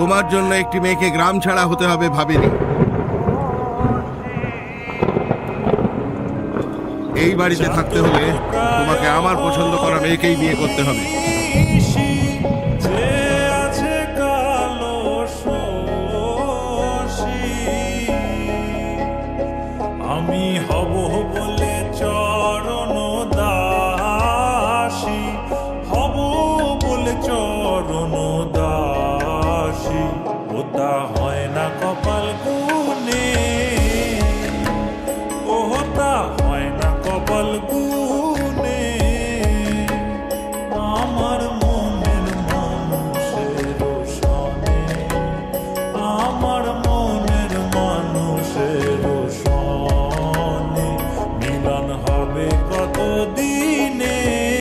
তোমার জন্য একটি মেয়েকে গ্রাম ছাড়া হতে হবে ভাবিনি। এই বাড়িতে থাকতে হলে তোমাকে আমার পছন্দ করা মেয়েকেই বিয়ে করতে হবে। আমি হব বলে চরণ দাসী, হব বলে চরণ দাসী, ওটা হয় না কপাল গুনে, ওটা হয় না কপাল গুনে। আমার মনের মানুষের সনে, আমার মনের মানুষের সনে মিলন হবে কতদিন।